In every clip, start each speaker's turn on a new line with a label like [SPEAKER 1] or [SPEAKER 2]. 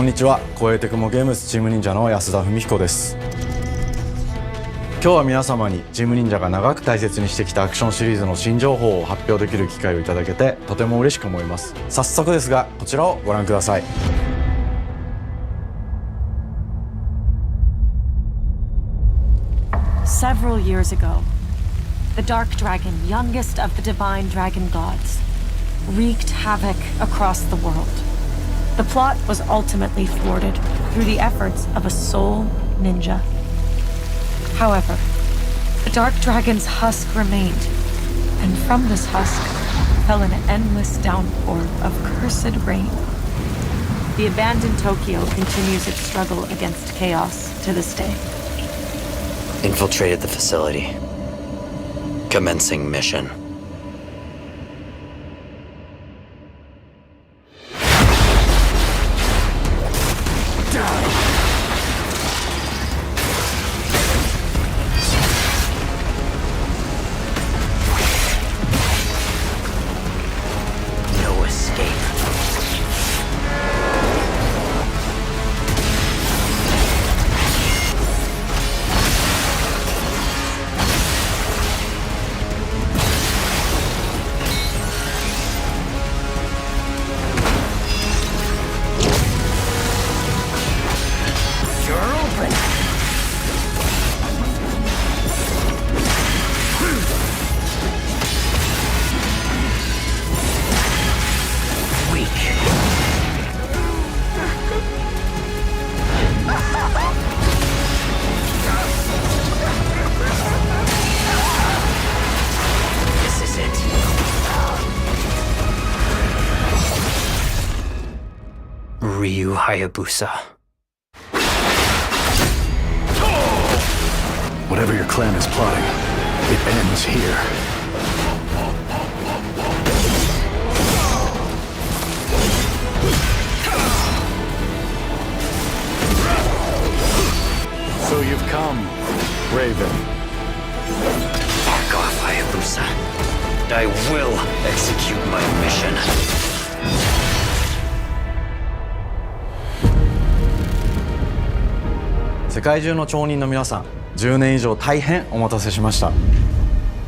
[SPEAKER 1] こんにちは、光栄テクモゲームスチーム忍者の安田文彦です。今日は皆様にチーム忍者が長く大切にしてきたアクションシリーズの新情報を発表できる機会をいただけてとても嬉しく思います。早速ですがこちらをご覧ください。
[SPEAKER 2] Several years ago, the Dark Dragon, youngest of the divine dragon gods, wreaked havoc across the world. The plot was ultimately thwarted through the efforts of a sole ninja. However, the Dark Dragon's husk remained, and from this husk fell an endless downpour of cursed rain. The abandoned Tokyo continues its struggle against chaos to this day.
[SPEAKER 3] Infiltrated the facility. Commencing mission. No escape. Ryu Hayabusa.
[SPEAKER 4] Whatever your clan is plotting, it ends here. So you've come, Raven.
[SPEAKER 3] Back off, Hayabusa. I will execute my mission.
[SPEAKER 1] 世界中の町人の皆さん、10年以上大変お待たせしました。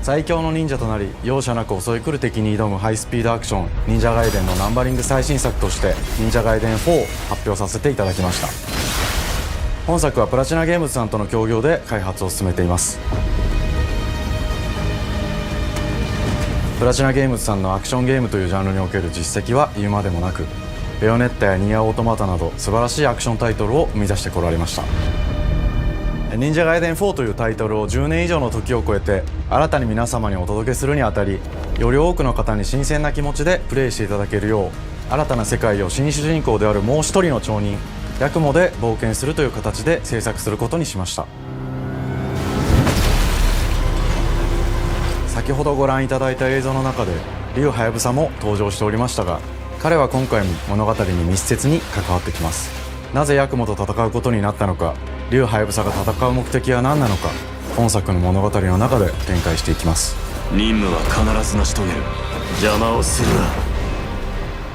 [SPEAKER 1] 最強の忍者となり容赦なく襲い来る敵に挑むハイスピードアクション忍者ガイデンのナンバリング最新作として忍者ガイデン4を発表させていただきました。本作はプラチナゲームズさんとの協業で開発を進めています。プラチナゲームズさんのアクションゲームというジャンルにおける実績は言うまでもなく、ベヨネッタやニアオートマタなど素晴らしいアクションタイトルを生み出してこられました。忍者ガイデン4というタイトルを10年以上の時を超えて新たに皆様にお届けするにあたり、より多くの方に新鮮な気持ちでプレイしていただけるよう、新たな世界を新主人公であるもう一人の町人ヤクモで冒険するという形で制作することにしました。先ほどご覧いただいた映像の中で竜はやぶさも登場しておりましたが、彼は今回も物語に密接に関わってきます。なぜヤクモと戦うことになったのか、竜はやぶさが戦う目的は何なのか、本作の物語の中で展開していきます。
[SPEAKER 4] 任務は必ず成し遂げる。邪魔をするな。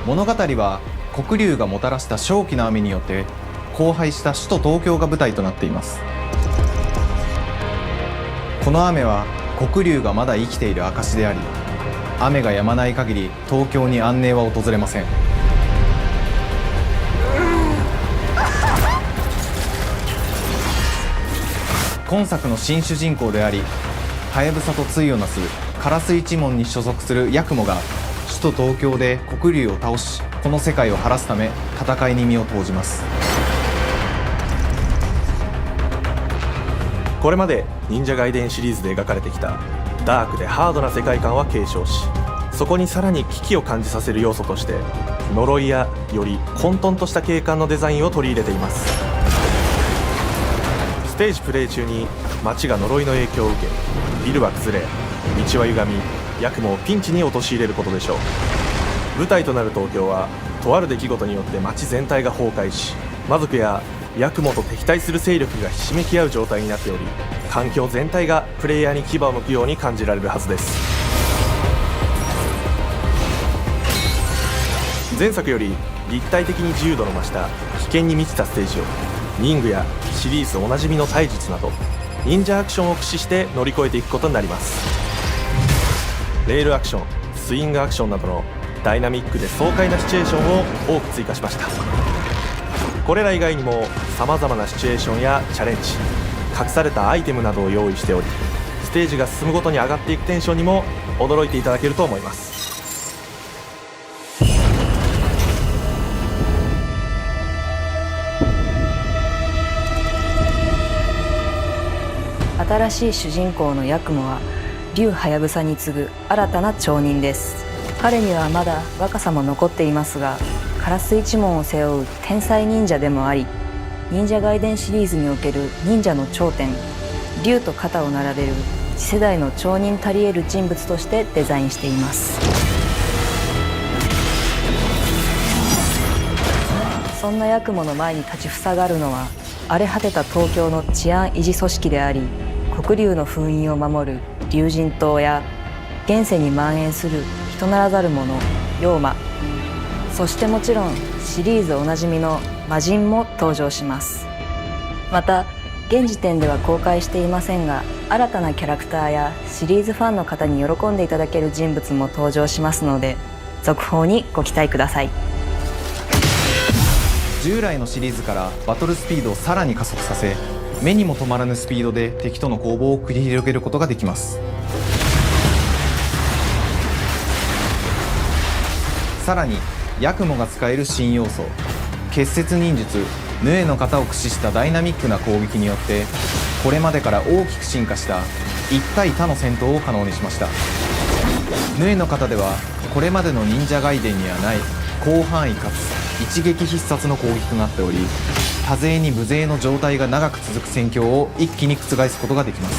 [SPEAKER 5] 物語は黒竜がもたらした正気の雨によって荒廃した首都東京が舞台となっています。この雨は黒竜がまだ生きている証であり、雨が止まない限り東京に安寧は訪れません。今作の新主人公であり、はやぶさと対をなす烏一門に所属するヤクモが首都東京で黒竜を倒し、この世界を晴らすため戦いに身を投じます。
[SPEAKER 6] これまで忍者ガイデンシリーズで描かれてきたダークでハードな世界観は継承し、そこにさらに危機を感じさせる要素として呪いやより混沌とした景観のデザインを取り入れています。ステージプレイ中に街が呪いの影響を受け、ビルは崩れ、道は歪み、ヤクモをピンチに陥れることでしょう。舞台となる東京はとある出来事によって街全体が崩壊し、魔族やヤクモと敵対する勢力がひしめき合う状態になっており、環境全体がプレイヤーに牙を向くように感じられるはずです。前作より立体的に自由度の増した危険に満ちたステージを忍具やシリーズおなじみの体術など忍者アクションを駆使して乗り越えていくことになります。レールアクション、スイングアクションなどのダイナミックで爽快なシチュエーションを多く追加しました。これら以外にもさまざまなシチュエーションやチャレンジ、隠されたアイテムなどを用意しており、ステージが進むごとに上がっていくテンションにも驚いていただけると思います。
[SPEAKER 7] 新しい主人公のヤクモは竜ハヤブサに次ぐ新たな町人です。彼にはまだ若さも残っていますが、カラス一門を背負う天才忍者でもあり、忍者外伝シリーズにおける忍者の頂点、竜と肩を並べる次世代の町人たり得る人物としてデザインしています。そんなヤクモの前に立ちふさがるのは、荒れ果てた東京の治安維持組織であり、黒竜の封印を守る竜神島や現世に蔓延する人ならざる者妖魔、そしてもちろんシリーズおなじみの魔人も登場します。また現時点では公開していませんが、新たなキャラクターやシリーズファンの方に喜んでいただける人物も登場しますので、続報にご期待ください。
[SPEAKER 5] 従来のシリーズからバトルスピードをさらに加速させ、目にも止まらぬスピードで敵との攻防を繰り広げることができます。さらにヤクモが使える新要素、結節忍術ヌエの型を駆使したダイナミックな攻撃によって、これまでから大きく進化した1対他の戦闘を可能にしました。ヌエの型ではこれまでの忍者外伝にはない広範囲かつ一撃必殺の攻撃となっており、多勢に無勢の状態が長く続く戦況を一気に覆すことができます。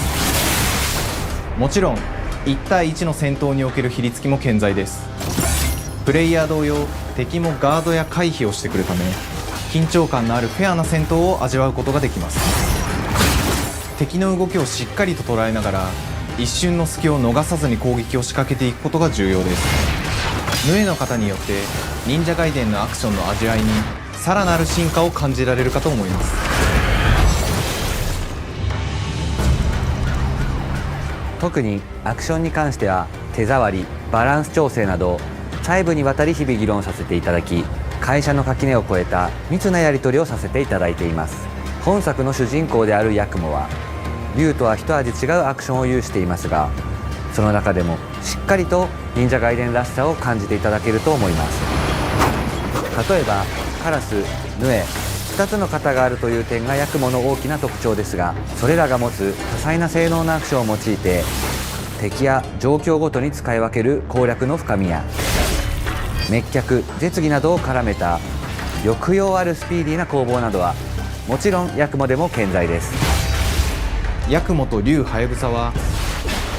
[SPEAKER 5] もちろん1対1の戦闘におけるひりつきも健在です。プレイヤー同様、敵もガードや回避をしてくるため、緊張感のあるフェアな戦闘を味わうことができます。敵の動きをしっかりと捉えながら、一瞬の隙を逃さずに攻撃を仕掛けていくことが重要です。ヌエの型によって忍者外伝のアクションの味わいにさらなる進化を感じられるかと思います。
[SPEAKER 8] 特にアクションに関しては手触り、バランス調整など細部にわたり日々議論させていただき、会社の垣根を越えた密なやり取りをさせていただいています。本作の主人公であるヤクモは竜とは一味違うアクションを有していますが、その中でもしっかりと忍者外伝らしさを感じていただけると思います。例えばカラス、ヌエ、2つの型があるという点がヤクモの大きな特徴ですが、それらが持つ多彩な性能のアクションを用いて敵や状況ごとに使い分ける攻略の深みや、滅却、絶技などを絡めた抑揚あるスピーディーな攻防などはもちろんヤクモでも健在です。
[SPEAKER 5] ヤクモと竜ハヤブサは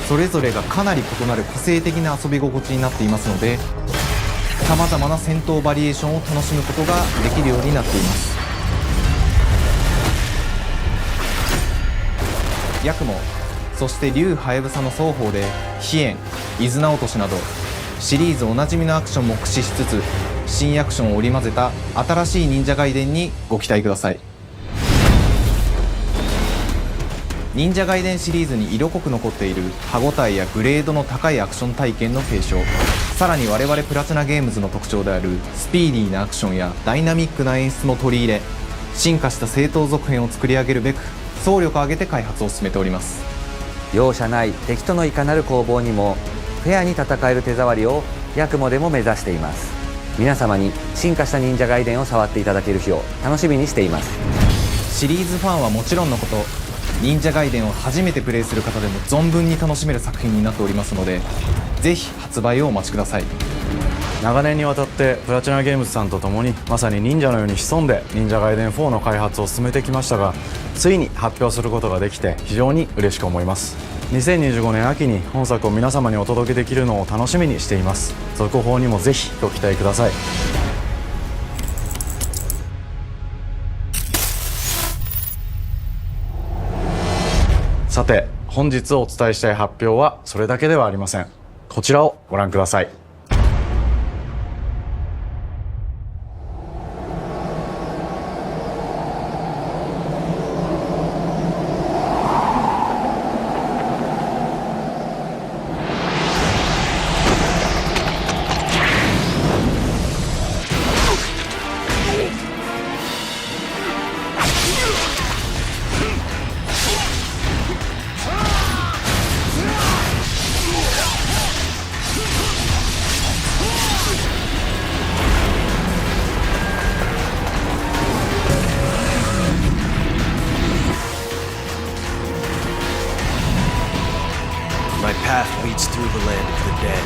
[SPEAKER 5] それぞれがかなり異なる個性的な遊び心地になっていますので、さまざまな戦闘バリエーションを楽しむことができるようになっています。ヤクモ、そして竜ハヤブサの双方で飛燕、伊豆直落などシリーズおなじみのアクションも駆使しつつ、新アクションを織り交ぜた新しい忍者外伝にご期待ください。忍者外伝シリーズに色濃く残っている歯ごたえやグレードの高いアクション体験の継承、さらに我々プラチナゲームズの特徴であるスピーディーなアクションやダイナミックな演出も取り入れ、進化した正当続編を作り上げるべく総力を挙げて開発を進めております。
[SPEAKER 8] 容赦ない敵とのいかなる攻防にもフェアに戦える手触りをヤクモでも目指しています。皆様に進化した忍者外伝を触っていただける日を楽しみにしています。
[SPEAKER 5] シリーズファンはもちろんのこと、忍者外伝を初めてプレイする方でも存分に楽しめる作品になっておりますので、ぜひ発売をお待ちください。
[SPEAKER 1] 長年にわたってプラチナゲームズさんと共にまさに忍者のように潜んで忍者外伝4の開発を進めてきましたが、ついに発表することができて非常に嬉しく思います。2025年秋に本作を皆様にお届けできるのを楽しみにしています。続報にもぜひご期待ください。さて、本日お伝えしたい発表はそれだけではありません。こちらをご覧ください。
[SPEAKER 9] path leads through the land of the dead.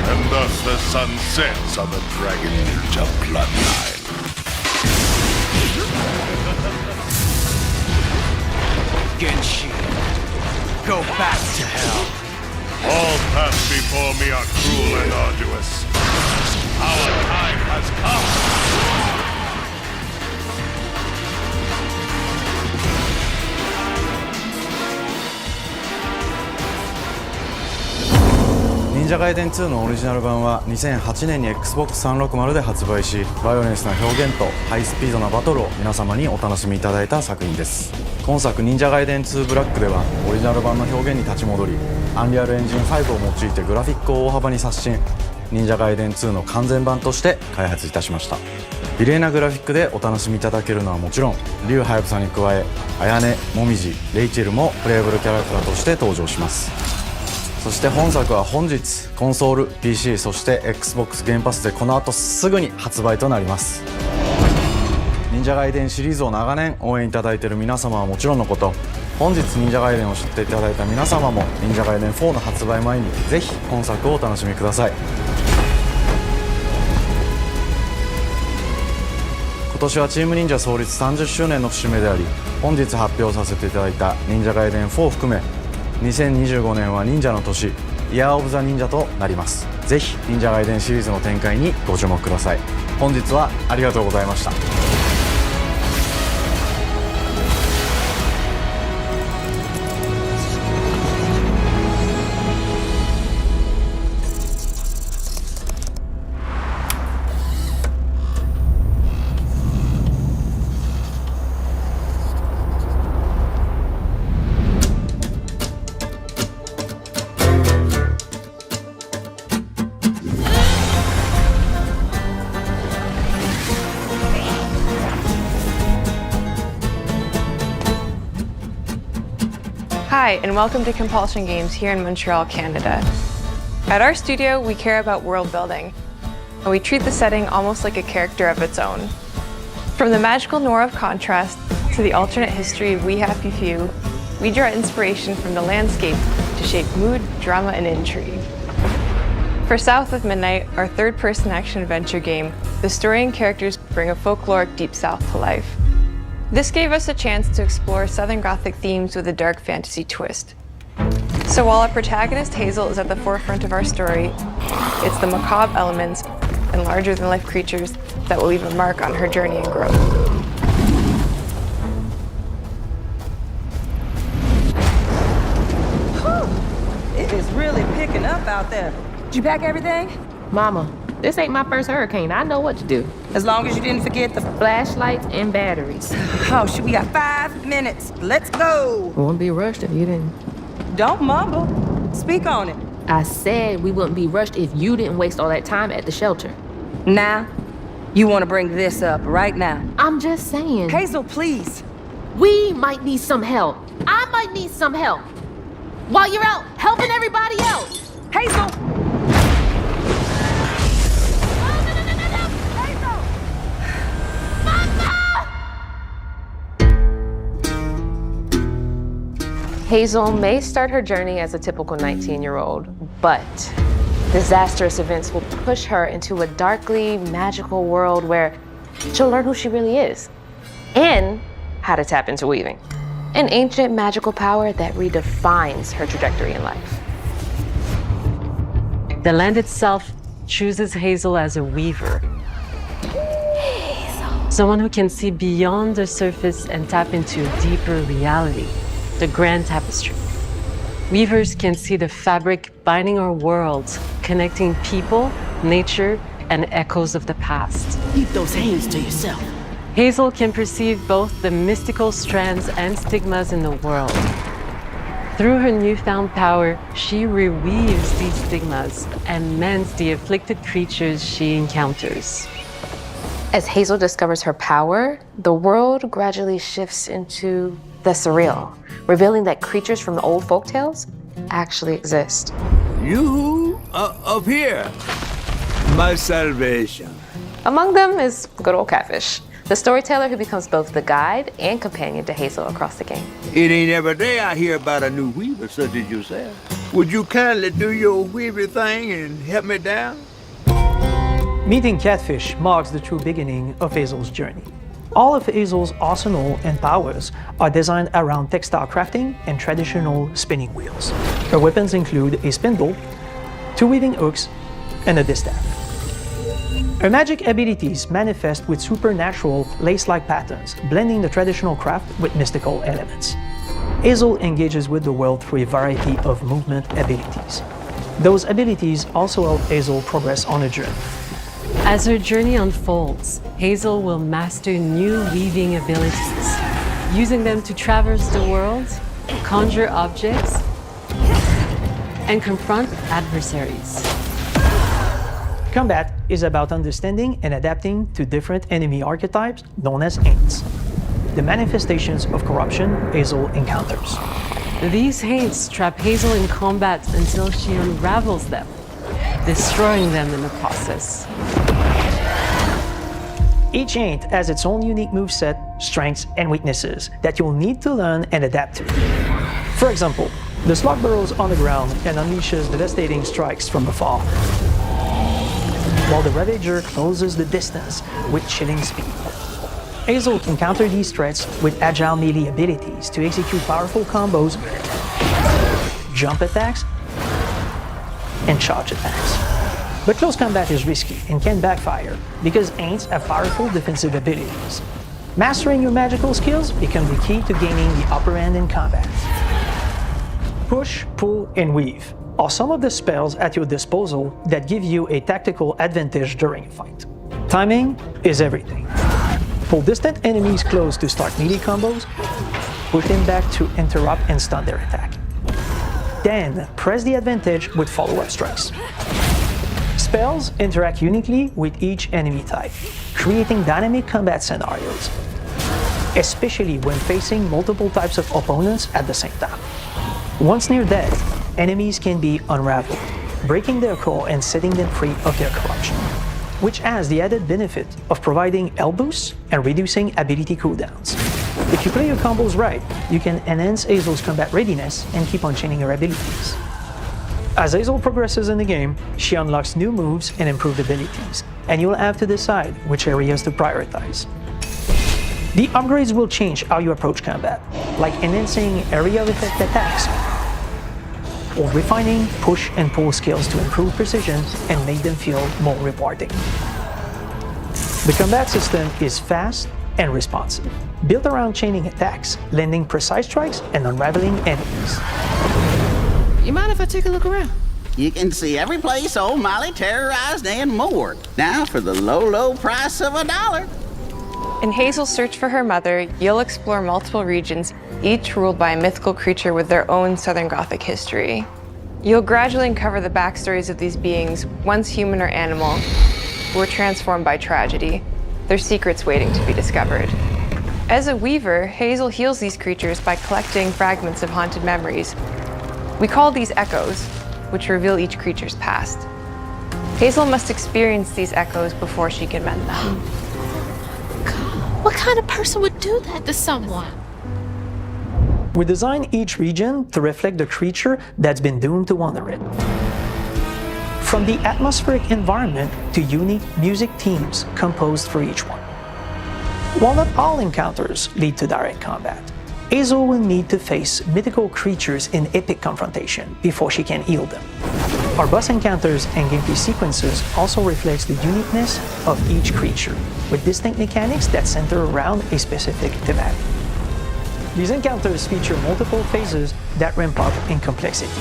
[SPEAKER 10] And thus the sun sets on the Dragon Ninja bloodline.
[SPEAKER 9] Genshin, go back to hell.
[SPEAKER 10] All paths before me are cruel and arduous. Our time has come.
[SPEAKER 1] 忍者ガイデン2のオリジナル版は2008年に Xbox360 で発売し、バイオレンスな表現とハイスピードなバトルを皆様にお楽しみいただいた作品です。今作忍者ガイデン2ブラックではオリジナル版の表現に立ち戻り、アンリアルエンジン5を用いてグラフィックを大幅に刷新、忍者ガイデン2の完全版として開発いたしました。美麗なグラフィックでお楽しみいただけるのはもちろん、竜はやぶさに加え綾音、もみじ、レイチェルもプレイブルキャラクターとして登場します。そして本作は本日コンソール、PC、そして Xbox ゲームパスでこの後すぐに発売となります。忍者ガイデンシリーズを長年応援いただいている皆様はもちろんのこと、本日忍者ガイデンを知っていただいた皆様も忍者ガイデン4の発売前にぜひ本作をお楽しみください。今年はチーム忍者創立30周年の節目であり、本日発表させていただいた忍者ガイデン4を含め2025年は忍者の年、イヤーオブザ忍者となります。ぜひ忍者ガイデンシリーズの展開にご注目ください。本日はありがとうございました。
[SPEAKER 11] Hi, and welcome to Compulsion Games here in Montreal, Canada. At our studio, we care about world building, and we treat the setting almost like a character of its own. From the magical noir of contrast to the alternate history of We Happy Few, we draw inspiration from the landscape to shape mood, drama, and intrigue. For South of Midnight, our third-person action-adventure game, the story and characters bring a folkloric Deep South to life. This gave us a chance to explore Southern Gothic themes with a dark fantasy twist. So while our protagonist Hazel is at the forefront of our story, it's the macabre elements and larger-than-life creatures that will leave a mark on her journey and growth.
[SPEAKER 12] It is really picking up out there. Did you pack everything?
[SPEAKER 13] Mama, this ain't my first hurricane. I know what to do.
[SPEAKER 12] As long as you didn't forget the
[SPEAKER 13] Flashlights and batteries.
[SPEAKER 12] Oh, shit, we got 5 minutes. Let's go.
[SPEAKER 13] We wouldn't be rushed if you didn't.
[SPEAKER 12] Don't mumble. Speak on it.
[SPEAKER 13] I said we wouldn't be rushed if you didn't waste all that time at the shelter.
[SPEAKER 12] Now, you want to bring this up right now.
[SPEAKER 13] I'm just saying.
[SPEAKER 12] Hazel, please.
[SPEAKER 13] We might need some help. I might need some help. While you're out helping everybody else.
[SPEAKER 12] Hazel!
[SPEAKER 13] Hazel may start her journey as a typical 19-year-old, but disastrous events will push her into a darkly magical world where she'll learn who she really is and how to tap into weaving, an ancient magical power that redefines her trajectory in life.
[SPEAKER 14] The land itself chooses Hazel as a weaver. Someone who can see beyond the surface and tap into a deeper reality. The grand tapestry. Weavers can see the fabric binding our worlds, connecting people, nature, and echoes of the past.
[SPEAKER 12] Keep those hands to yourself.
[SPEAKER 14] Hazel can perceive both the mystical strands and stigmas in the world. Through her newfound power, she reweaves these stigmas and mends the afflicted creatures she encounters.
[SPEAKER 13] As Hazel discovers her power, the world gradually shifts into the surreal, revealing that creatures from the old folktales actually exist.
[SPEAKER 9] You up here, my salvation.
[SPEAKER 13] Among them is good old Catfish, the storyteller who becomes both the guide and companion to Hazel across the game.
[SPEAKER 15] It ain't every day I hear about a new weaver such as yourself. Would you kindly do your weaver thing and help me down?
[SPEAKER 16] Meeting Catfish marks the true beginning of Hazel's journey. All of Hazel's arsenal and powers are designed around textile crafting and traditional spinning wheels. Her weapons include a spindle, 2 weaving hooks, and a distaff. Her magic abilities manifest with supernatural lace-like patterns, blending the traditional craft with mystical elements. Hazel engages with the world through a variety of movement abilities. Those abilities also help Hazel progress on a journey.
[SPEAKER 14] As her journey unfolds, Hazel will master new weaving abilities, using them to traverse the world, conjure objects, and confront adversaries.
[SPEAKER 16] Combat is about understanding and adapting to different enemy archetypes known as Aints, the manifestations of corruption Hazel encounters.
[SPEAKER 14] These Haints trap Hazel in combat until she unravels them, destroying them in the process.
[SPEAKER 16] Each Aint has its own unique moveset, strengths, and weaknesses that you'll need to learn and adapt to. For example, the slug burrows on the ground and unleashes devastating strikes from afar, while the Ravager closes the distance with chilling speed. Hazel can counter these threats with agile melee abilities to execute powerful combos, jump attacks, and charge attacks. But close combat is risky and can backfire because Aints have powerful defensive abilities. Mastering your magical skills becomes the key to gaining the upper hand in combat. Push, pull, and weave are some of the spells at your disposal that give you a tactical advantage during a fight. Timing is everything. Pull distant enemies close to start melee combos, push them back to interrupt and stun their attack. Then press the advantage with follow-up strikes. Spells interact uniquely with each enemy type, creating dynamic combat scenarios, especially when facing multiple types of opponents at the same time. Once near death, enemies can be unraveled, breaking their core and setting them free of their corruption, which has the added benefit of providing health boosts and reducing ability cooldowns. If you play your combos right, you can enhance Hazel's combat readiness and keep on chaining her abilities. As Hazel progresses in the game, she unlocks new moves and improved abilities, and you'll have to decide which areas to prioritize. The upgrades will change how you approach combat, like enhancing area of effect attacks, or refining push and pull skills to improve precision and make them feel more rewarding. The combat system is fast and responsive, built around chaining attacks, landing precise strikes, and unraveling enemies.
[SPEAKER 17] You mind if I take a look around?
[SPEAKER 18] You can see every place old Molly terrorized and more. Now for the low, low price of $1.
[SPEAKER 11] In Hazel's search for her mother, you'll explore multiple regions, each ruled by a mythical creature with their own Southern Gothic history. You'll gradually uncover the backstories of these beings, once human or animal, who were transformed by tragedy, their secrets waiting to be discovered. As a weaver, Hazel heals these creatures by collecting fragments of haunted memories. We call these echoes, which reveal each creature's past. Hazel must experience these echoes before she can mend them.
[SPEAKER 17] What kind of person would do that to someone?
[SPEAKER 16] We design each region to reflect the creature that's been doomed to wander it. From the atmospheric environment to unique music themes composed for each one. While not all encounters lead to direct combat, Hazel will need to face mythical creatures in epic confrontation before she can heal them. Our boss encounters and gameplay sequences also reflects the uniqueness of each creature, with distinct mechanics that center around a specific thematic. These encounters feature multiple phases that ramp up in complexity.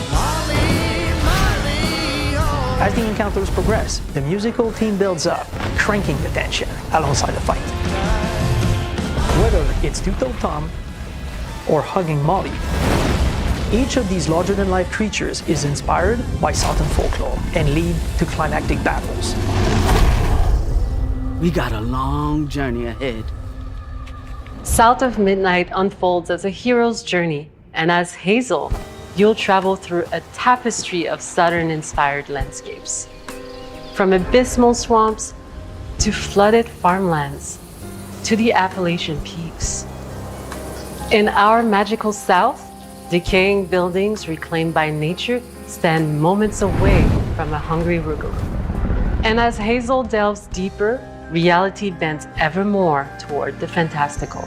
[SPEAKER 16] As the encounters progress, the musical theme builds up, cranking the tension alongside the fight. Whether it's Two-Toed Tom or hugging Molly, each of these larger-than-life creatures is inspired by Southern folklore and lead to climactic battles.
[SPEAKER 17] We got a long journey ahead.
[SPEAKER 14] South of Midnight unfolds as a hero's journey, and as Hazel, you'll travel through a tapestry of Southern-inspired landscapes. From abysmal swamps to flooded farmlands, to the Appalachian peaks. In our magical South, decaying buildings reclaimed by nature stand moments away from a hungry Rugal. And as Hazel delves deeper, reality bends ever more toward the fantastical.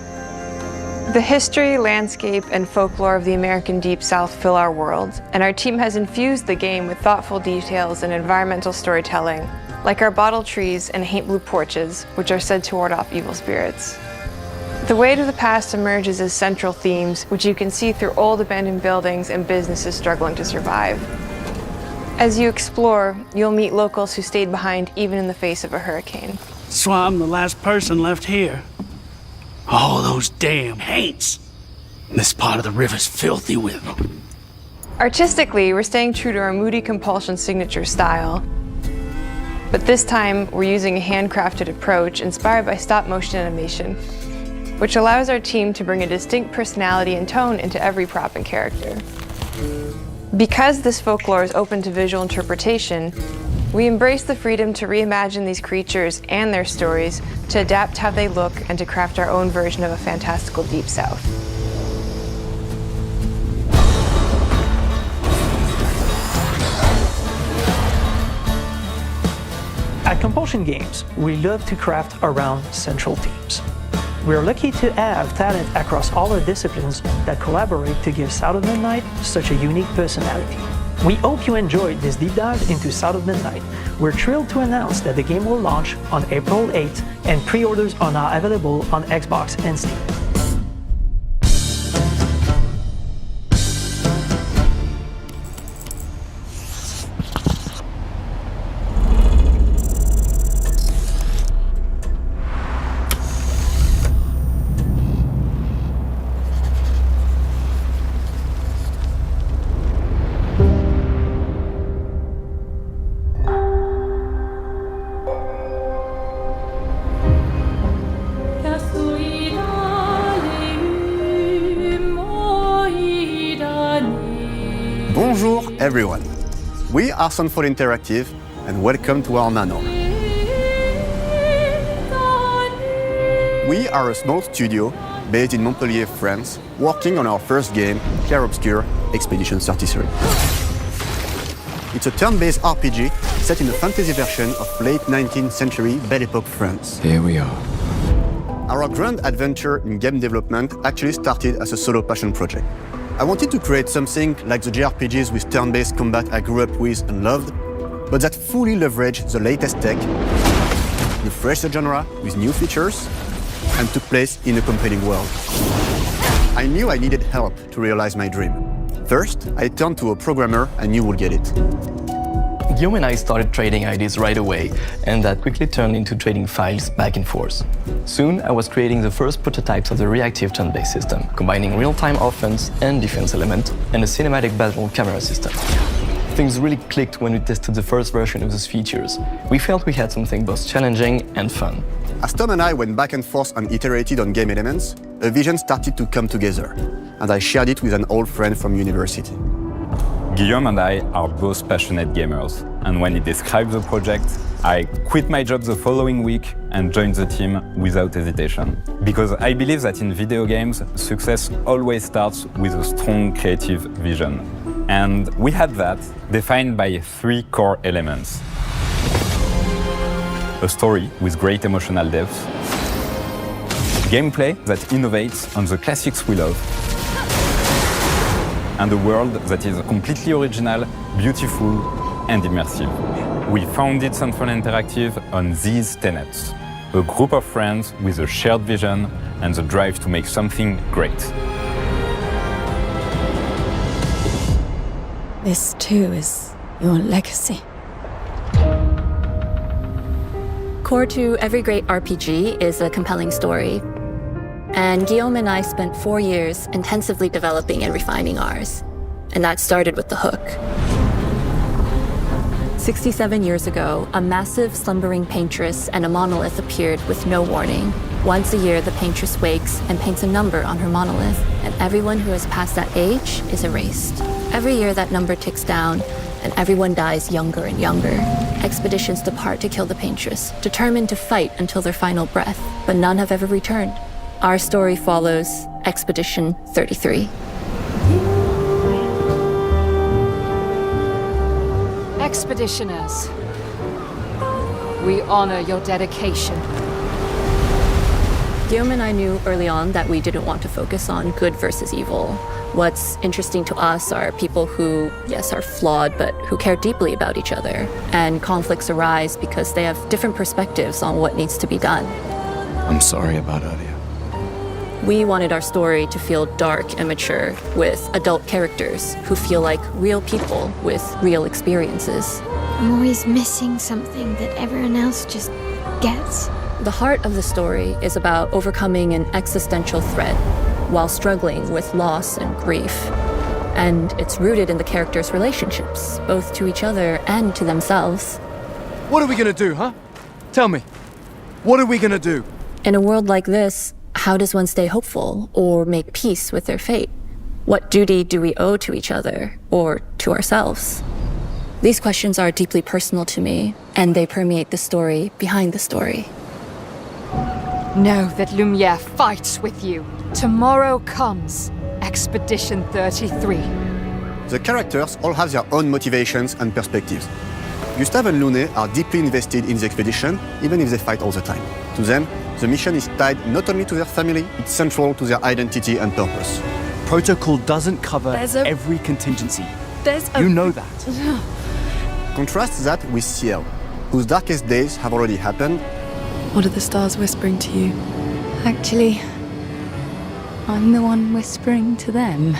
[SPEAKER 11] The history, landscape, and folklore of the American Deep South fill our world, and our team has infused the game with thoughtful details and environmental storytelling, like our bottle trees and haint blue porches, which are said to ward off evil spirits. The way to the past emerges as central themes, which you can see through old abandoned buildings and businesses struggling to survive. As you explore, you'll meet locals who stayed behind even in the face of a hurricane.
[SPEAKER 19] So I'm the last person left here. All those damn haints. This part of the river's filthy with them.
[SPEAKER 11] Artistically, we're staying true to our moody Compulsion signature style. But this time, we're using a handcrafted approach inspired by stop-motion animation, which allows our team to bring a distinct personality and tone into every prop and character. Because this folklore is open to visual interpretation, we embrace the freedom to reimagine these creatures and their stories, to adapt how they look, and to craft our own version of a fantastical Deep South.
[SPEAKER 16] At Compulsion Games, we love to craft around central themes. We're lucky to have talent across all our disciplines that collaborate to give South of Midnight such a unique personality. We hope you enjoyed this deep dive into South of Midnight. We're thrilled to announce that the game will launch on April 8th, and pre-orders are now available on Xbox and Steam.
[SPEAKER 20] Bonjour everyone, we are Sandfall Interactive and welcome to our manor. We are a small studio based in Montpellier, France, working on our first game, Clair Obscur Expedition 33. It's a turn-based RPG set in a fantasy version of late 19th century Belle Epoque France.
[SPEAKER 4] Here we are.
[SPEAKER 20] Our grand adventure in game development actually started as a solo passion project. I wanted to create something like the JRPGs with turn-based combat I grew up with and loved, but that fully leveraged the latest tech, refreshed the genre with new features, and took place in a compelling world. I knew I needed help to realize my dream. First, I turned to a programmer I knew would get it.
[SPEAKER 21] Guillaume and I started trading ideas right away, and that quickly turned into trading files back and forth. Soon, I was creating the first prototypes of the reactive turn-based system, combining real-time offense and defense element, and a cinematic battle camera system. Things really clicked when we tested the first version of those features. We felt we had something both challenging and fun.
[SPEAKER 20] As Tom and I went back and forth and iterated on game elements, a vision started to come together, and I shared it with an old friend from university.
[SPEAKER 22] Guillaume and I are both passionate gamers, and when he described the project, I quit my job the following week and joined the team without hesitation. Because I believe that in video games, success always starts with a strong creative vision. And we had that, defined by 3 core elements. A story with great emotional depth, gameplay that innovates on the classics we love, and a world that is completely original, beautiful, and immersive. We founded Sandfall Interactive on these tenets: a group of friends with a shared vision and the drive to make something great.
[SPEAKER 23] This too is your legacy. Core to every great RPG is a compelling story. And Guillaume and I spent 4 years intensively developing and refining ours. And that started with the hook. 67 years ago, a massive slumbering paintress and a monolith appeared with no warning. Once a year, the paintress wakes and paints a number on her monolith, and everyone who has passed that age is erased. Every year that number ticks down, and everyone dies younger and younger. Expeditions depart to kill the Paintress, determined to fight until their final breath, but none have ever returned. Our story follows Expedition 33.
[SPEAKER 2] Expeditioners, we honor your dedication.
[SPEAKER 23] Guillaume and I knew early on that we didn't want to focus on good versus evil. What's interesting to us are people who, yes, are flawed, but who care deeply about each other. And conflicts arise because they have different perspectives on what needs to be done.
[SPEAKER 4] I'm sorry about Aria.
[SPEAKER 23] We wanted our story to feel dark and mature, with adult characters who feel like real people with real experiences.
[SPEAKER 17] I'm always missing something that everyone else just gets.
[SPEAKER 23] The heart of the story is about overcoming an existential threat while struggling with loss and grief. And it's rooted in the characters' relationships, both to each other and to themselves.
[SPEAKER 3] What are we gonna do, huh? Tell me. What are we gonna do?
[SPEAKER 23] In a world like this, how does one stay hopeful or make peace with their fate? What duty do we owe to each other or to ourselves? These questions are deeply personal to me, and they permeate the story behind the story.
[SPEAKER 2] Know that Lumiere fights with you. Tomorrow comes Expedition 33.
[SPEAKER 20] The characters all have their own motivations and perspectives. Gustave and Lune are deeply invested in the expedition, even if they fight all the time. To them, the mission is tied not only to their family, it's central to their identity and purpose.
[SPEAKER 3] Protocol doesn't cover every contingency. You know that.
[SPEAKER 20] Contrast that with Ciel, whose darkest days have already happened.
[SPEAKER 6] What are the stars whispering to you? Actually, I'm the one whispering to them.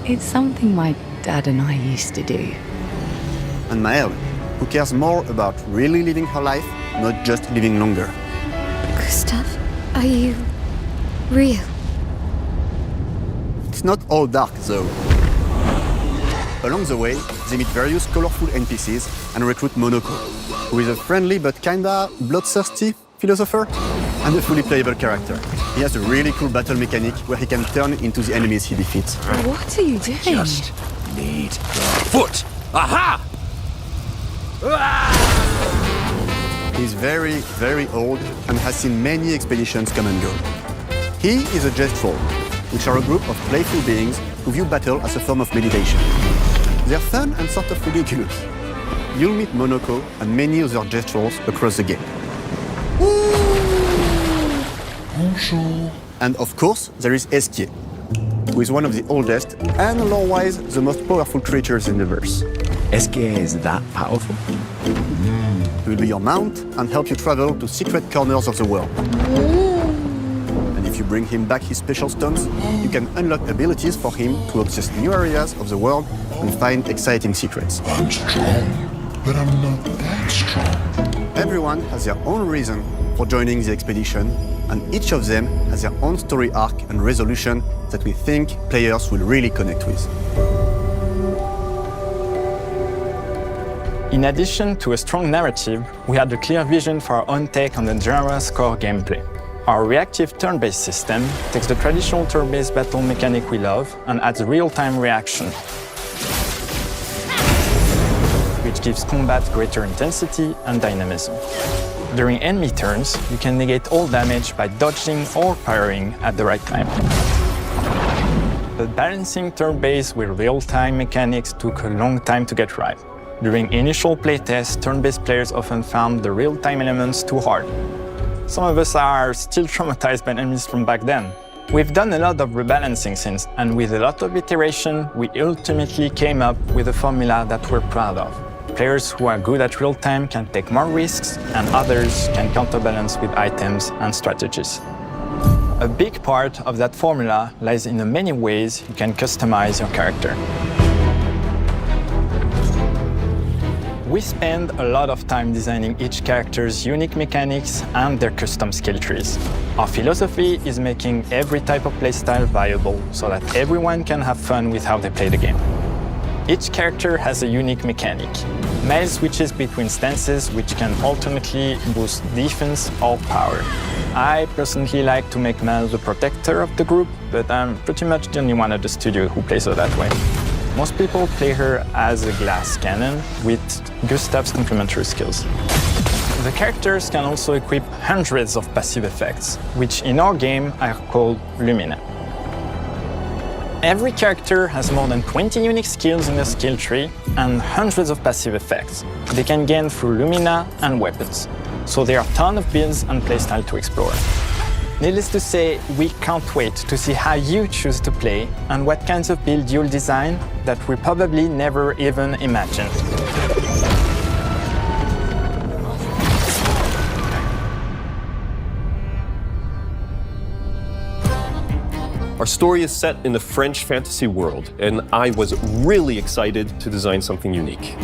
[SPEAKER 6] It's something my dad and I used to do.
[SPEAKER 20] And Maëlle, who cares more about really living her life, not just living longer.
[SPEAKER 17] Gustave, are you real?
[SPEAKER 20] It's not all dark, though. Along the way, they meet various colorful NPCs and recruit Monoko, who is a friendly but kinda bloodthirsty philosopher and a fully playable character. He has a really cool battle mechanic where he can turn into the enemies he defeats.
[SPEAKER 6] What are you doing?
[SPEAKER 9] Just need the foot. Aha!
[SPEAKER 20] He's very, very old and has seen many expeditions come and go. He is a Gestrol, which are a group of playful beings who view battle as a form of meditation. They're fun and sort of ridiculous. You'll meet Monoko and many other Gestrols across the game.
[SPEAKER 10] Bonjour.
[SPEAKER 20] And of course, there is Esquier, who is one of the oldest and lore-wise the most powerful creatures in the verse.
[SPEAKER 4] Esquier is that powerful?
[SPEAKER 20] He will be your mount and help you travel to secret corners of the world. And if you bring him back his special stones, you can unlock abilities for him to access new areas of the world and find exciting secrets.
[SPEAKER 10] I'm strong, but I'm not that strong.
[SPEAKER 20] Everyone has their own reason for joining the expedition, and each of them has their own story arc and resolution that we think players will really connect with.
[SPEAKER 24] In addition to a strong narrative, we had a clear vision for our own take on the genre's core gameplay. Our reactive turn-based system takes the traditional turn-based battle mechanic we love and adds real-time reaction, which gives combat greater intensity and dynamism. During enemy turns, you can negate all damage by dodging or parrying at the right time. But balancing turn-based with real-time mechanics took a long time to get right. During initial playtests, turn-based players often found the real-time elements too hard. Some of us are still traumatized by enemies from back then. We've done a lot of rebalancing since, and with a lot of iteration, we ultimately came up with a formula that we're proud of. Players who are good at real-time can take more risks, and others can counterbalance with items and strategies. A big part of that formula lies in the many ways you can customize your character. We spend a lot of time designing each character's unique mechanics and their custom skill trees. Our philosophy is making every type of playstyle viable so that everyone can have fun with how they play the game. Each character has a unique mechanic. Maëlle switches between stances which can alternately boost defense or power. I personally like to make Maëlle the protector of the group, but I'm pretty much the only one at the studio who plays her that way. Most people play her as a glass cannon with Gustav's complementary skills. The characters can also equip hundreds of passive effects, which in our game are called Lumina. Every character has more than 20 unique skills in their skill tree and hundreds of passive effects they can gain through Lumina and weapons. So there are a ton of builds and playstyle to explore. Needless to say, we can't wait to see how you choose to play and what kinds of build you'll design that we probably never even imagined.
[SPEAKER 1] Our story is set in the French fantasy world, and I was really excited to design something unique.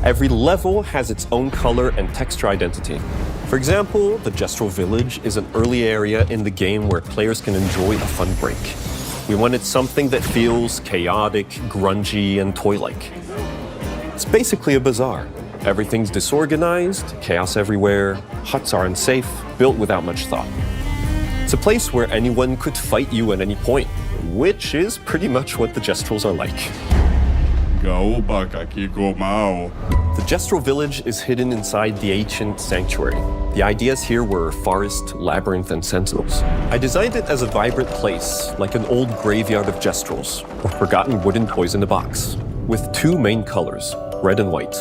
[SPEAKER 1] Every level has its own color and texture identity. For example, the Gestural Village is an early area in the game where players can enjoy a fun break. We wanted something that feels chaotic, grungy, and toy-like. It's basically a bazaar. Everything's disorganized, chaos everywhere, huts are unsafe, built without much thought. It's a place where anyone could fight you at any point, which is pretty much what the Gestrals are like. The Gestural Village is hidden inside the ancient sanctuary. The ideas here were forest, labyrinth, and sentinels. I designed it as a vibrant place, like an old graveyard of Gestrals, or forgotten wooden toys in a box, with two main colors, red and white.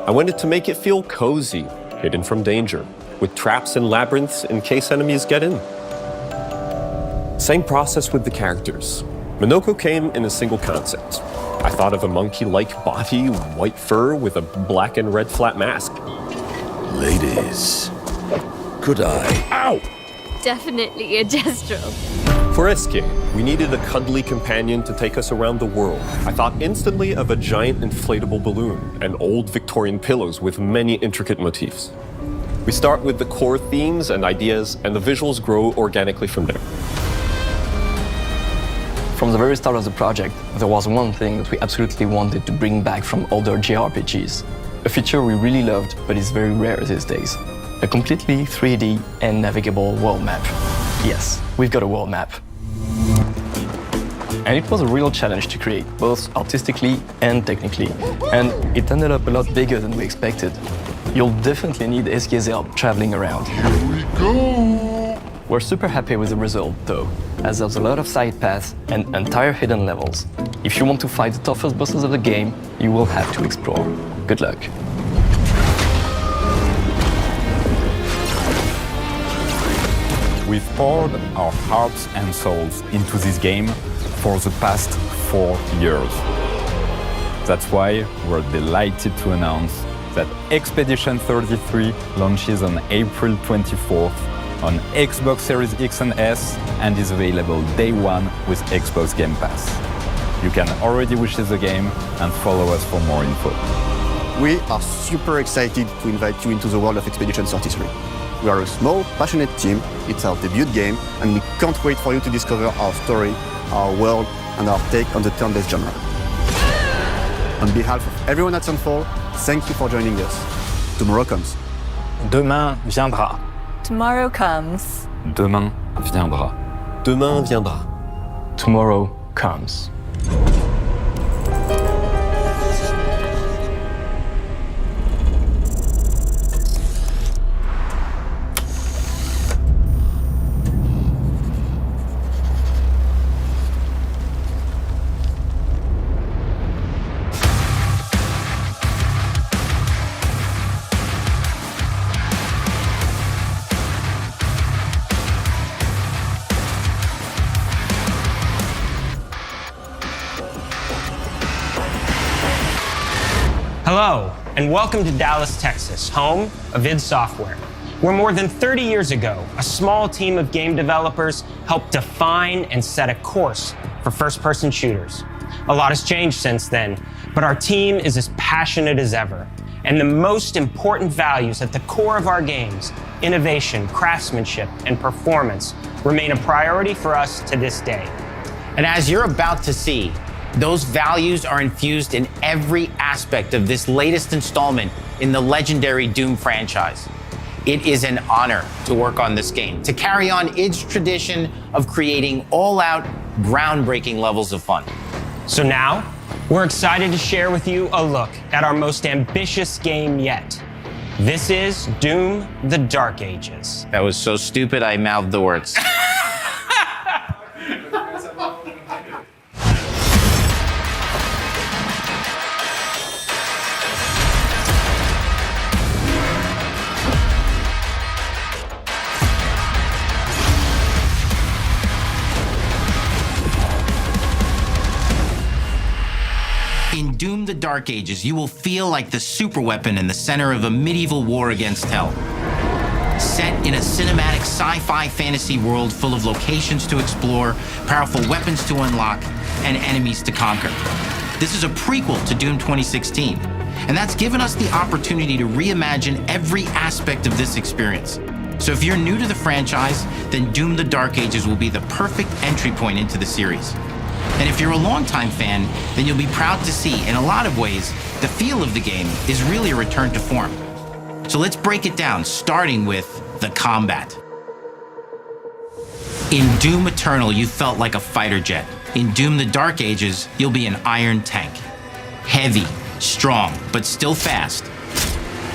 [SPEAKER 1] I wanted to make it feel cozy, hidden from danger, with traps and labyrinths in case enemies get in. Same process with the characters. Minoko came in a single concept. I thought of a monkey-like body, white fur with a black and red flat mask.
[SPEAKER 9] Ladies, could I?
[SPEAKER 1] Ow!
[SPEAKER 5] Definitely a Gestral.
[SPEAKER 1] For Eske, we needed a cuddly companion to take us around the world. I thought instantly of a giant inflatable balloon and old Victorian pillows with many intricate motifs. We start with the core themes and ideas, and the visuals grow organically from there.
[SPEAKER 21] From the very start of the project, there was one thing that we absolutely wanted to bring back from older JRPGs. A feature we really loved, but is very rare these days. A completely 3D and navigable world map. Yes, we've got a world map. And it was a real challenge to create, both artistically and technically. And it ended up a lot bigger than we expected. You'll definitely need Eske's help traveling around.
[SPEAKER 10] Here we go!
[SPEAKER 21] We're super happy with the result, though, as there's a lot of side paths and entire hidden levels. If you want to fight the toughest bosses of the game, you will have to explore. Good luck.
[SPEAKER 22] We've poured our hearts and souls into this game for the past 4 years. That's why we're delighted to announce that Expedition 33 launches on April 24th on Xbox Series X and S and is available day one with Xbox Game Pass. You can already wishlist the game and follow us for more info.
[SPEAKER 20] We are super excited to invite you into the world of Expedition 33. We are a small, passionate team, it's our debut game, and we can't wait for you to discover our story, our world, and our take on the turn-based genre. On behalf of everyone at Sandfall, thank you for joining us. Tomorrow comes.
[SPEAKER 24] Demain viendra.
[SPEAKER 6] Tomorrow comes.
[SPEAKER 21] Demain viendra.
[SPEAKER 1] Demain viendra.
[SPEAKER 21] Tomorrow comes.
[SPEAKER 7] Hello, and welcome to Dallas, Texas, home of id Software, where more than 30 years ago, a small team of game developers helped define and set a course for first-person shooters. A lot has changed since then, but our team is as passionate as ever. And the most important values at the core of our games, innovation, craftsmanship, and performance, remain a priority for us to this day.
[SPEAKER 8] And as you're about to see, those values are infused in every aspect of this latest installment in the legendary Doom franchise. It is an honor to work on this game, to carry on id's tradition of creating all-out, groundbreaking levels of fun.
[SPEAKER 7] So now, we're excited to share with you a look at our most ambitious game yet. This is Doom: The Dark Ages.
[SPEAKER 8] That was so stupid I mouthed the words. In Doom: The Dark Ages, you will feel like the superweapon in the center of a medieval war against hell. Set in a cinematic sci-fi fantasy world full of locations to explore, powerful weapons to unlock, and enemies to conquer. This is a prequel to Doom 2016, and that's given us the opportunity to reimagine every aspect of this experience. So if you're new to the franchise, then Doom: The Dark Ages will be the perfect entry point into the series. And if you're a longtime fan, then you'll be proud to see, in a lot of ways, the feel of the game is really a return to form. So let's break it down, starting with the combat. In Doom Eternal, you felt like a fighter jet. In Doom: The Dark Ages, you'll be an iron tank. Heavy, strong, but still fast.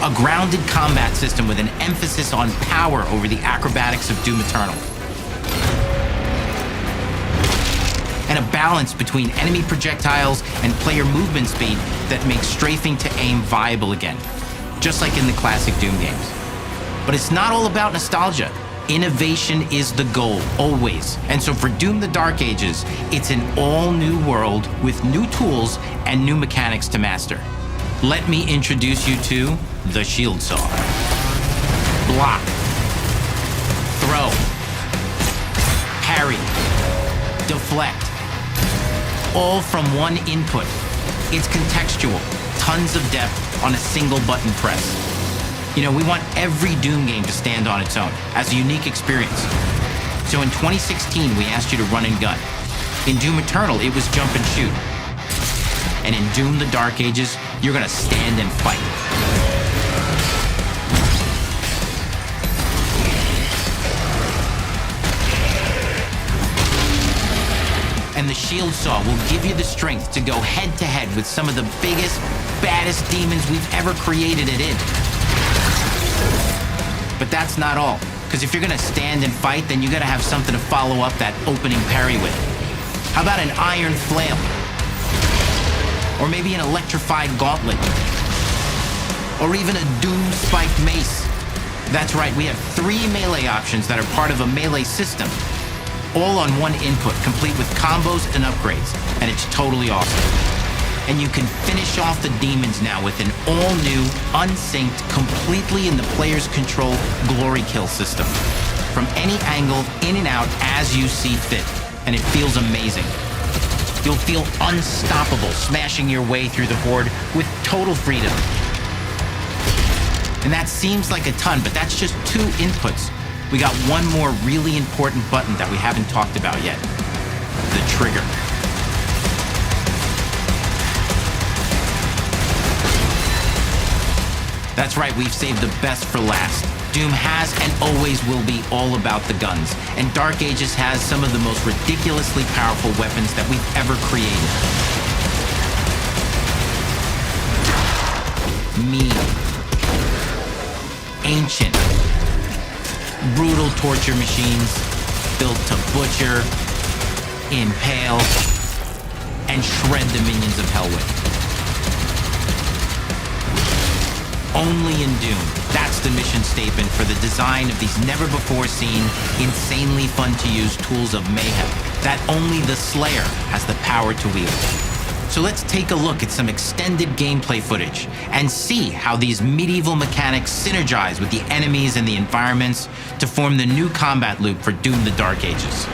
[SPEAKER 8] A grounded combat system with an emphasis on power over the acrobatics of Doom Eternal. And a balance between enemy projectiles and player movement speed that makes strafing to aim viable again, just like in the classic Doom games. But it's not all about nostalgia. Innovation is the goal, always. And so for Doom: The Dark Ages, it's an all-new world with new tools and new mechanics to master. Let me introduce you to the Shield Saw. Block. Throw. Parry. Deflect. All from one input. It's contextual, tons of depth on a single button press. You know, we want every Doom game to stand on its own as a unique experience. So in 2016, we asked you to run and gun. In Doom Eternal, it was jump and shoot. And in Doom: The Dark Ages, you're gonna stand and fight. And the Shield Saw will give you the strength to go head-to-head with some of the biggest, baddest demons we've ever created it in. But that's not all, because if you're gonna stand and fight, then you gotta have something to follow up that opening parry with. How about an iron flail? Or maybe an electrified gauntlet? Or even a doom-spiked mace? That's right, we have 3 melee options that are part of a melee system. All on one input, complete with combos and upgrades, and it's totally awesome. And you can finish off the demons now with an all-new, unsynced, completely in the player's control glory kill system. From any angle, in and out, as you see fit, and it feels amazing. You'll feel unstoppable, smashing your way through the horde with total freedom. And that seems like a ton, but that's just 2 inputs. We got one more really important button that we haven't talked about yet. The trigger. That's right, we've saved the best for last. Doom has and always will be all about the guns, and Dark Ages has some of the most ridiculously powerful weapons that we've ever created. Mean. Ancient. Brutal torture machines built to butcher, impale, and shred the minions of hell with. Only in Doom, that's the mission statement for the design of these never-before-seen, insanely fun-to-use tools of mayhem that only the Slayer has the power to wield. So let's take a look at some extended gameplay footage and see how these medieval mechanics synergize with the enemies and the environments to form the new combat loop for Doom: The Dark Ages.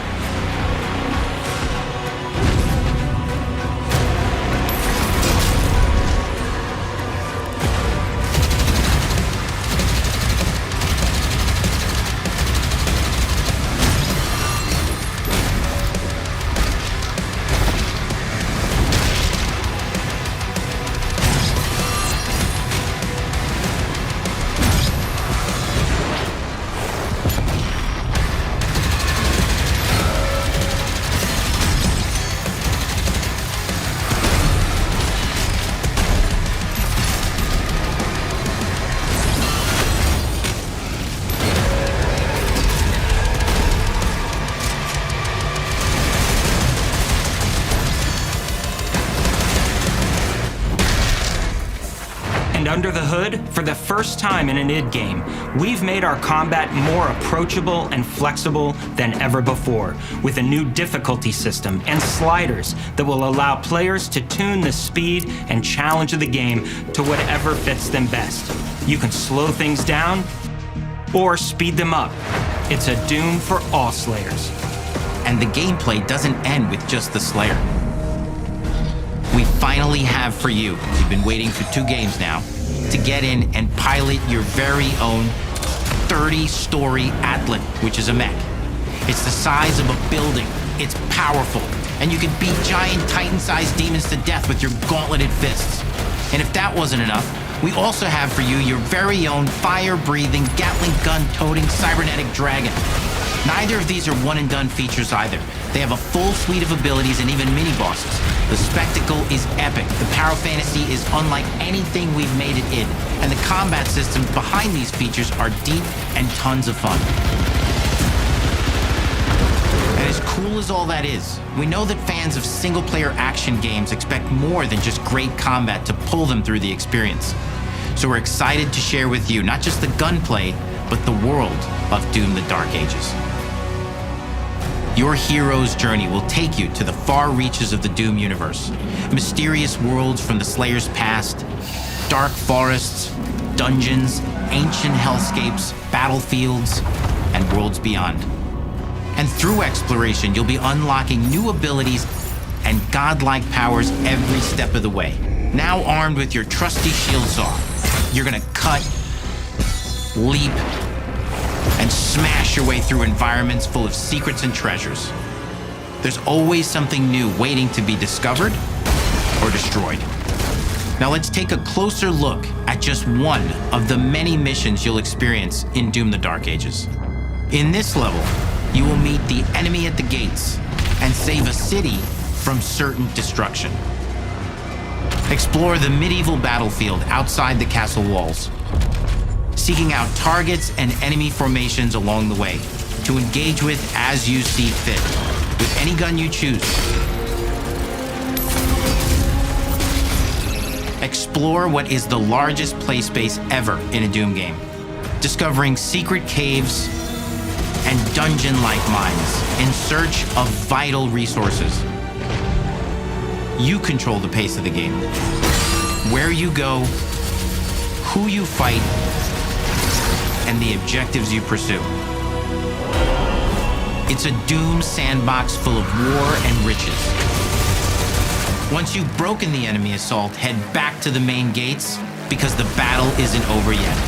[SPEAKER 7] Under the hood, for the first time in an id game, we've made our combat more approachable and flexible than ever before, with a new difficulty system and sliders that will allow players to tune the speed and challenge of the game to whatever fits them best. You can slow things down or speed them up. It's a Doom for all Slayers.
[SPEAKER 8] And the gameplay doesn't end with just the Slayer. We finally have for you, you've been waiting for 2 games now, to get in and pilot your very own 30-story Atlas, which is a mech. It's the size of a building, it's powerful, and you can beat giant Titan-sized demons to death with your gauntleted fists. And if that wasn't enough, we also have for you your very own fire-breathing, Gatling gun-toting cybernetic dragon. Neither of these are one-and-done features either. They have a full suite of abilities and even mini-bosses. The spectacle is epic. The Power Fantasy is unlike anything we've made it in. And the combat systems behind these features are deep and tons of fun. And as cool as all that is, we know that fans of single-player action games expect more than just great combat to pull them through the experience. So we're excited to share with you not just the gunplay, but the world of Doom: The Dark Ages. Your hero's journey will take you to the far reaches of the Doom universe. Mysterious worlds from the Slayer's past, dark forests, dungeons, ancient hellscapes, battlefields, and worlds beyond. And through exploration, you'll be unlocking new abilities and godlike powers every step of the way. Now armed with your trusty shield saw, you're gonna cut, leap, and smash your way through environments full of secrets and treasures. There's always something new waiting to be discovered or destroyed. Now let's take a closer look at just one of the many missions you'll experience in Doom: The Dark Ages. In this level, you will meet the enemy at the gates and save a city from certain destruction. Explore the medieval battlefield outside the castle walls, seeking out targets and enemy formations along the way to engage with as you see fit, with any gun you choose. Explore what is the largest play space ever in a Doom game, discovering secret caves and dungeon-like mines in search of vital resources. You control the pace of the game, where you go, who you fight, and the objectives you pursue. It's a Doom sandbox full of war and riches. Once you've broken the enemy assault, head back to the main gates, because the battle isn't over yet.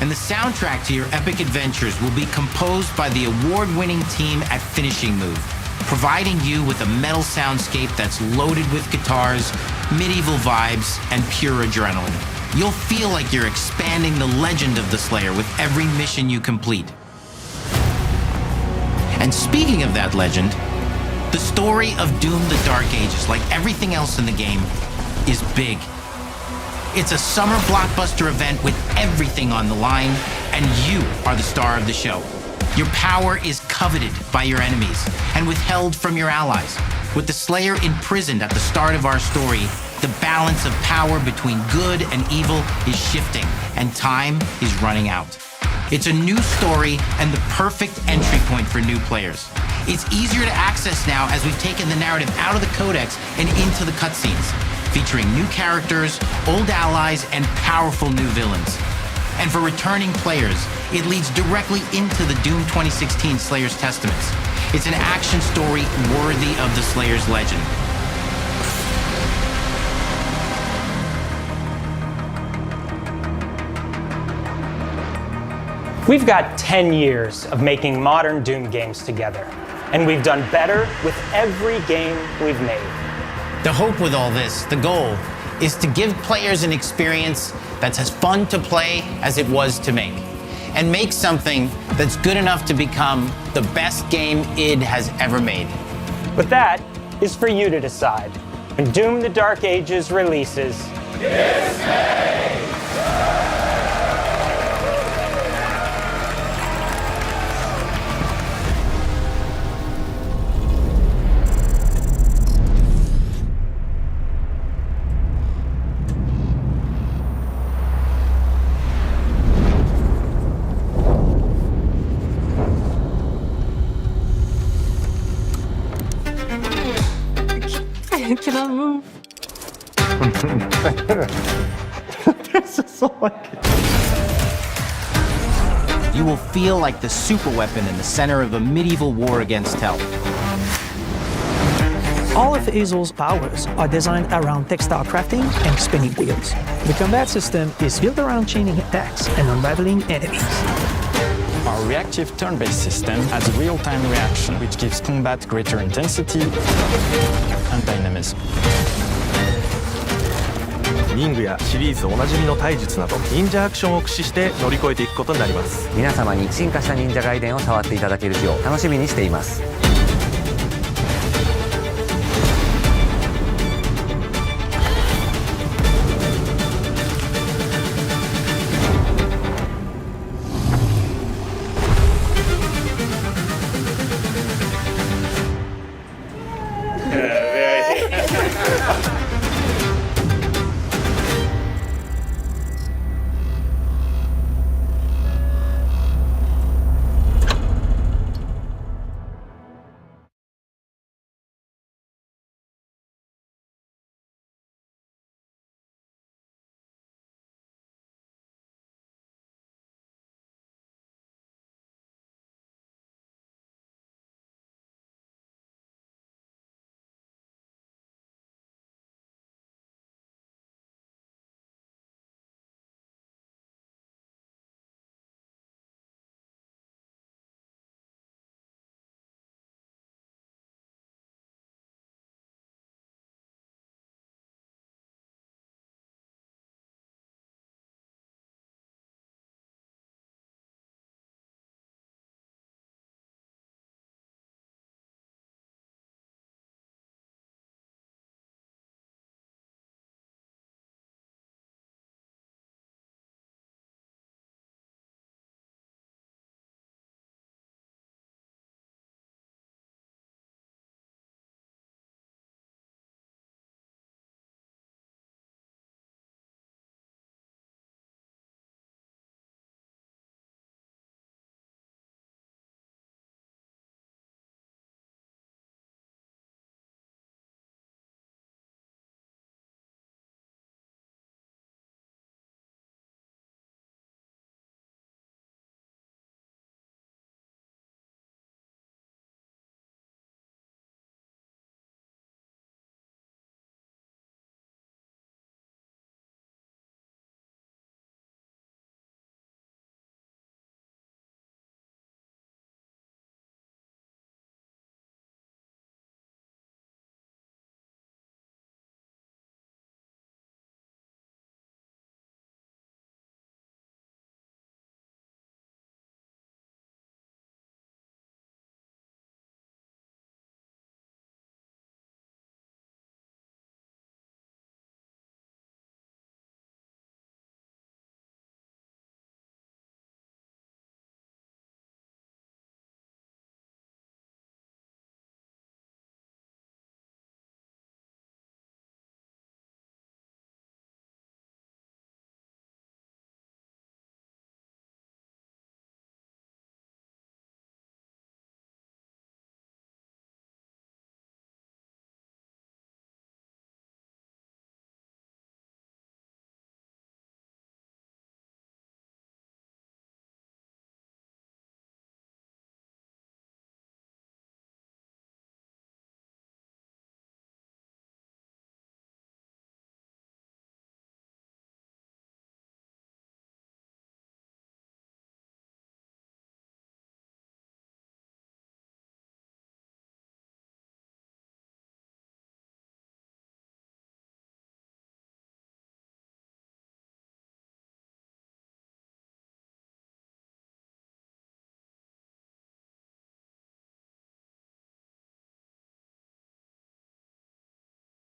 [SPEAKER 8] And the soundtrack to your epic adventures will be composed by the award-winning team at Finishing Move, providing you with a metal soundscape that's loaded with guitars, medieval vibes, and pure adrenaline. You'll feel like you're expanding the legend of the Slayer with every mission you complete. And speaking of that legend, the story of Doom: The Dark Ages, like everything else in the game, is big. It's a summer blockbuster event with everything on the line, and you are the star of the show. Your power is coveted by your enemies and withheld from your allies. With the Slayer imprisoned at the start of our story, the balance of power between good and evil is shifting, and time is running out. It's a new story and the perfect entry point for new players. It's easier to access now as we've taken the narrative out of the codex and into the cutscenes, featuring new characters, old allies, and powerful new villains. And for returning players, it leads directly into the Doom 2016 Slayer's Testaments. It's an action story worthy of the Slayer's legend.
[SPEAKER 7] We've got 10 years of making modern Doom games together, and we've done better with every game we've made.
[SPEAKER 8] The hope with all this, the goal, is to give players an experience that's as fun to play as it was to make, and make something that's good enough to become the best game id has ever made.
[SPEAKER 7] But that is for you to decide. When Doom: The Dark Ages releases
[SPEAKER 14] I cannot move.
[SPEAKER 16] This is so like
[SPEAKER 8] You will feel like the super weapon in the center of a medieval war against hell.
[SPEAKER 16] all of Hazel's powers are designed around textile crafting and spinning wheels. The combat system is built around chaining attacks and unraveling enemies.
[SPEAKER 24] Our reactive turn-based system has a real-time reaction, which gives combat greater intensity and dynamism.
[SPEAKER 12] 忍具やシリーズおなじみの体術など忍者アクションを駆使して乗り越えていくことになります。
[SPEAKER 13] 皆様に進化した忍者ガイデンを触っていただける日を楽しみにしています。